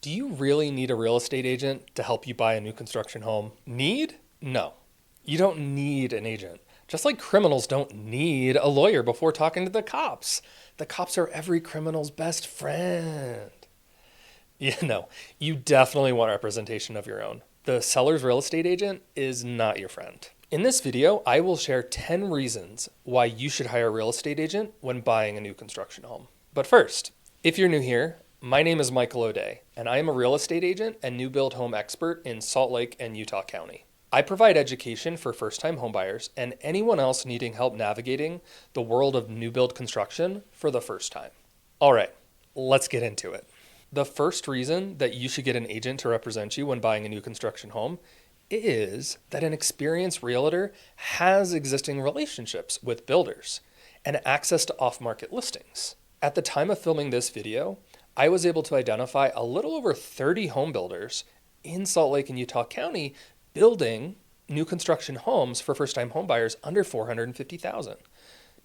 Do you really need a real estate agent to help you buy a new construction home? Need? No. You don't need an agent. Just like criminals don't need a lawyer before talking to the cops. The cops are every criminal's best friend. You definitely want representation of your own. The seller's real estate agent is not your friend. In this video, I will share 10 reasons why you should hire a real estate agent when buying a new construction home. But first, if you're new here, my name is Michael ODay, and I am a real estate agent and new build home expert in Salt Lake and Utah County. I provide education for first-time homebuyers and anyone else needing help navigating the world of new build construction for the first time. All right, let's get into it. The first reason that you should get an agent to represent you when buying a new construction home is that an experienced realtor has existing relationships with builders and access to off-market listings. At the time of filming this video, I was able to identify a little over 30 home builders in Salt Lake and Utah County building new construction homes for first-time homebuyers under $450,000.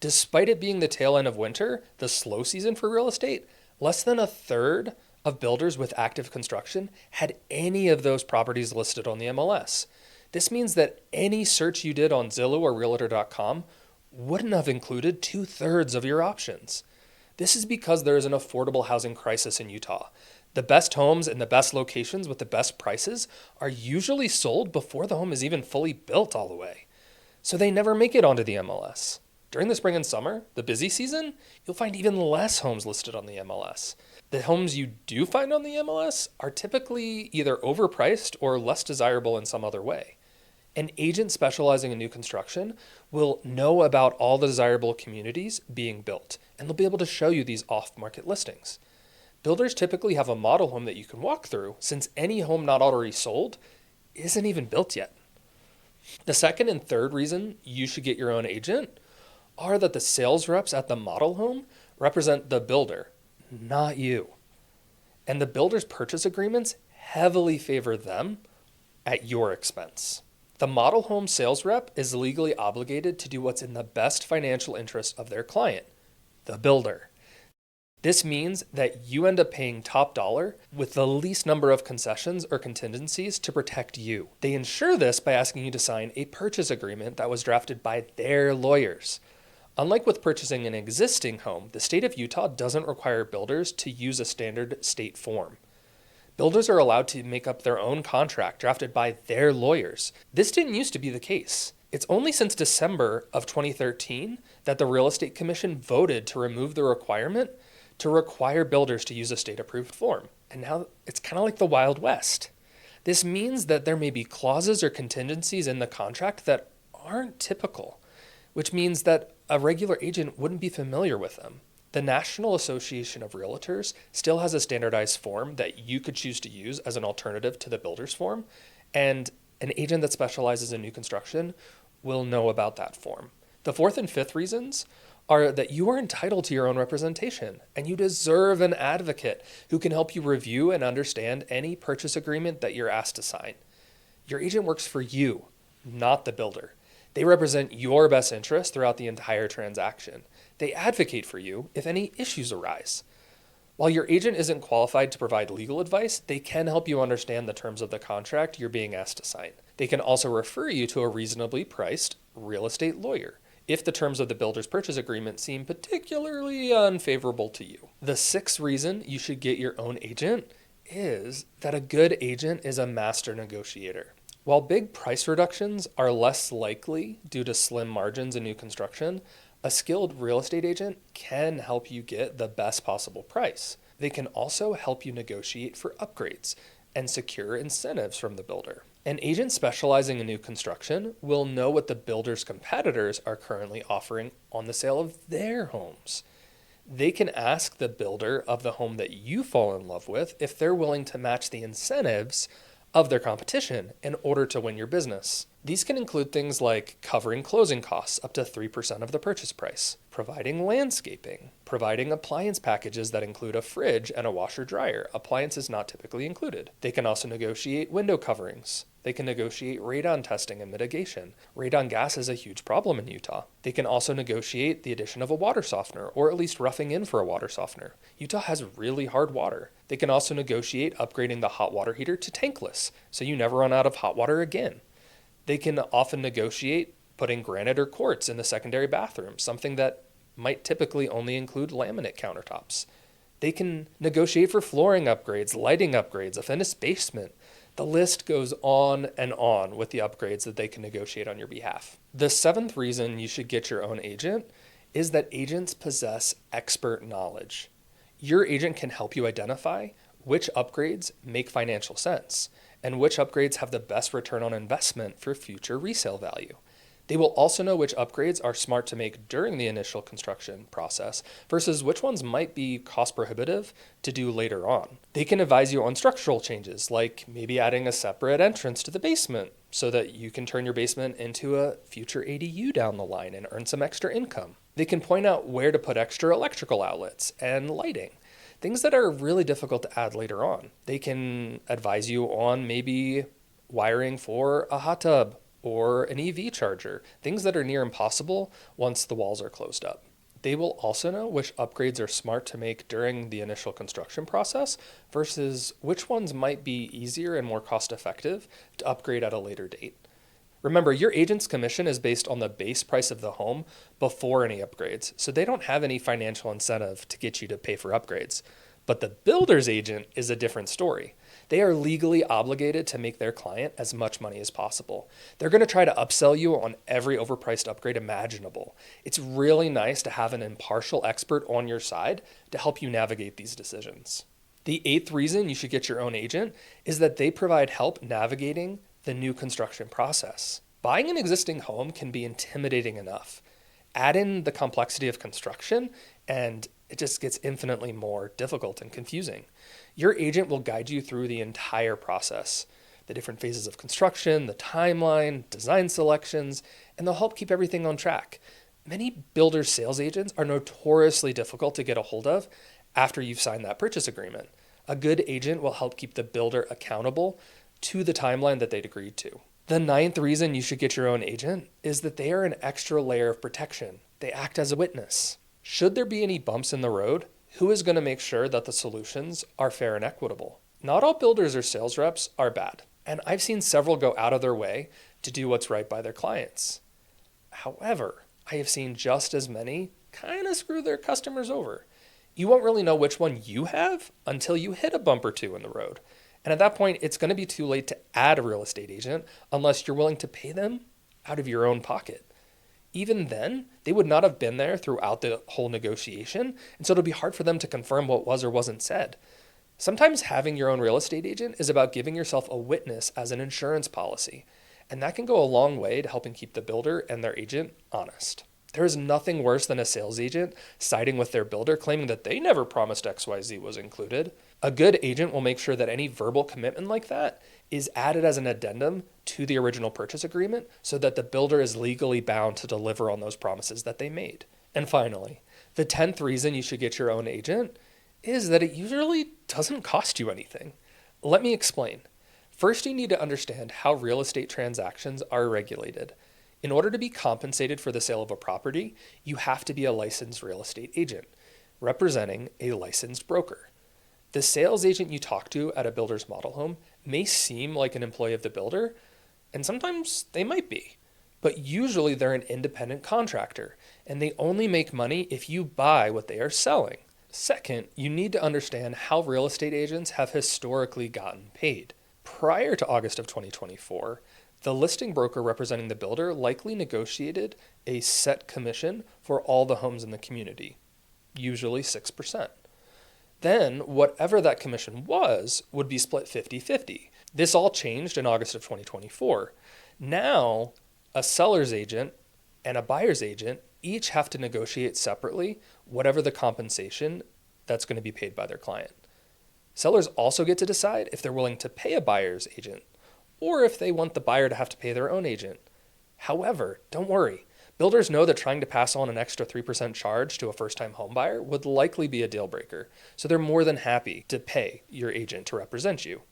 Despite it being the tail end of winter, the slow season for real estate, less than a third of builders with active construction had any of those properties listed on the MLS. This means that any search you did on Zillow or Realtor.com wouldn't have included 2/3 of your options. This is because there is an affordable housing crisis in Utah. The best homes in the best locations with the best prices are usually sold before the home is even fully built all the way. So they never make it onto the MLS. During the spring and summer, the busy season, you'll find even less homes listed on the MLS. The homes you do find on the MLS are typically either overpriced or less desirable in some other way. An agent specializing in new construction will know about all the desirable communities being built, and they'll be able to show you these off-market listings. Builders typically have a model home that you can walk through, since any home not already sold isn't even built yet. The second and third reason you should get your own agent are that the sales reps at the model home represent the builder, not you. And the builder's purchase agreements heavily favor them at your expense. The model home sales rep is legally obligated to do what's in the best financial interest of their client, the builder. This means that you end up paying top dollar with the least number of concessions or contingencies to protect you. They ensure this by asking you to sign a purchase agreement that was drafted by their lawyers. Unlike with purchasing an existing home, the state of Utah doesn't require builders to use a standard state form. Builders are allowed to make up their own contract drafted by their lawyers. This didn't used to be the case. It's only since December of 2013 that the Real Estate Commission voted to remove the requirement to require builders to use a state-approved form. And now it's kind of like the Wild West. This means that there may be clauses or contingencies in the contract that aren't typical, which means that a regular agent wouldn't be familiar with them. The National Association of Realtors still has a standardized form that you could choose to use as an alternative to the builder's form, and an agent that specializes in new construction will know about that form. The fourth and fifth reasons are that you are entitled to your own representation, and you deserve an advocate who can help you review and understand any purchase agreement that you're asked to sign. Your agent works for you, not the builder. They represent your best interest throughout the entire transaction. They advocate for you if any issues arise. While your agent isn't qualified to provide legal advice, they can help you understand the terms of the contract you're being asked to sign. They can also refer you to a reasonably priced real estate lawyer if the terms of the builder's purchase agreement seem particularly unfavorable to you. The sixth reason you should get your own agent is that a good agent is a master negotiator. While big price reductions are less likely due to slim margins in new construction, a skilled real estate agent can help you get the best possible price. They can also help you negotiate for upgrades and secure incentives from the builder. An agent specializing in new construction will know what the builder's competitors are currently offering on the sale of their homes. They can ask the builder of the home that you fall in love with if they're willing to match the incentives of their competition in order to win your business. These can include things like covering closing costs up to 3% of the purchase price, providing landscaping, providing appliance packages that include a fridge and a washer dryer. Appliance is not typically included. They can also negotiate window coverings. They can negotiate radon testing and mitigation. Radon gas is a huge problem in Utah. They can also negotiate the addition of a water softener, or at least roughing in for a water softener. Utah has really hard water. They can also negotiate upgrading the hot water heater to tankless, so you never run out of hot water again. They can often negotiate putting granite or quartz in the secondary bathroom, something that might typically only include laminate countertops. They can negotiate for flooring upgrades, lighting upgrades, a finished basement. The list goes on and on with the upgrades that they can negotiate on your behalf. The seventh reason you should get your own agent is that agents possess expert knowledge. Your agent can help you identify which upgrades make financial sense and which upgrades have the best return on investment for future resale value. They will also know which upgrades are smart to make during the initial construction process versus which ones might be cost prohibitive to do later on. They can advise you on structural changes, like maybe adding a separate entrance to the basement so that you can turn your basement into a future ADU down the line and earn some extra income. They can point out where to put extra electrical outlets and lighting, things that are really difficult to add later on. They can advise you on maybe wiring for a hot tub or an EV charger, things that are near impossible once the walls are closed up. They will also know which upgrades are smart to make during the initial construction process versus which ones might be easier and more cost effective to upgrade at a later date. Remember, your agent's commission is based on the base price of the home before any upgrades, so they don't have any financial incentive to get you to pay for upgrades. But the builder's agent is a different story. They are legally obligated to make their client as much money as possible. They're going to try to upsell you on every overpriced upgrade imaginable. It's really nice to have an impartial expert on your side to help you navigate these decisions. The eighth reason you should get your own agent is that they provide help navigating the new construction process. Buying an existing home can be intimidating enough. Add in the complexity of construction, and it just gets infinitely more difficult and confusing. Your agent will guide you through the entire process, the different phases of construction, the timeline, design selections, and they'll help keep everything on track. Many builder sales agents are notoriously difficult to get a hold of after you've signed that purchase agreement. A good agent will help keep the builder accountable to the timeline that they'd agreed to. The ninth reason you should get your own agent is that they are an extra layer of protection. They act as a witness. Should there be any bumps in the road, who is going to make sure that the solutions are fair and equitable? Not all builders or sales reps are bad, and I've seen several go out of their way to do what's right by their clients. However, I have seen just as many kind of screw their customers over. You won't really know which one you have until you hit a bump or two in the road. And at that point, it's going to be too late to add a real estate agent unless you're willing to pay them out of your own pocket. Even then, they would not have been there throughout the whole negotiation, and so it'll be hard for them to confirm what was or wasn't said. Sometimes having your own real estate agent is about giving yourself a witness as an insurance policy, and that can go a long way to helping keep the builder and their agent honest. There is nothing worse than a sales agent siding with their builder claiming that they never promised XYZ was included. A good agent will make sure that any verbal commitment like that is added as an addendum to the original purchase agreement so that the builder is legally bound to deliver on those promises that they made. And finally, the 10th reason you should get your own agent is that it usually doesn't cost you anything. Let me explain. First, you need to understand how real estate transactions are regulated. In order to be compensated for the sale of a property, you have to be a licensed real estate agent, representing a licensed broker. The sales agent you talk to at a builder's model home may seem like an employee of the builder, and sometimes they might be, but usually they're an independent contractor, and they only make money if you buy what they are selling. Second, you need to understand how real estate agents have historically gotten paid. Prior to August of 2024, the listing broker representing the builder likely negotiated a set commission for all the homes in the community, usually 6%. Then, whatever that commission was would be split 50-50. This all changed in August of 2024. Now, a seller's agent and a buyer's agent each have to negotiate separately whatever the compensation that's going to be paid by their client. Sellers also get to decide if they're willing to pay a buyer's agent or if they want the buyer to have to pay their own agent. However, don't worry. Builders know that trying to pass on an extra 3% charge to a first-time homebuyer would likely be a deal breaker, so they're more than happy to pay your agent to represent you.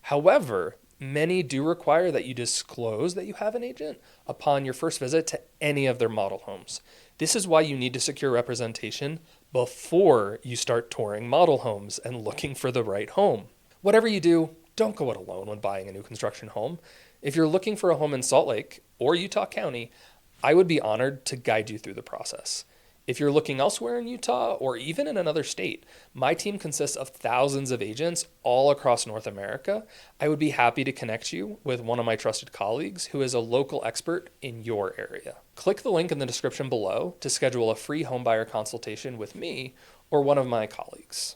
However, many do require that you disclose that you have an agent upon your first visit to any of their model homes. This is why you need to secure representation before you start touring model homes and looking for the right home. Whatever you do, don't go it alone when buying a new construction home. If you're looking for a home in Salt Lake or Utah County, I would be honored to guide you through the process. If you're looking elsewhere in Utah or even in another state, my team consists of thousands of agents all across North America. I would be happy to connect you with one of my trusted colleagues who is a local expert in your area. Click the link in the description below to schedule a free homebuyer consultation with me or one of my colleagues.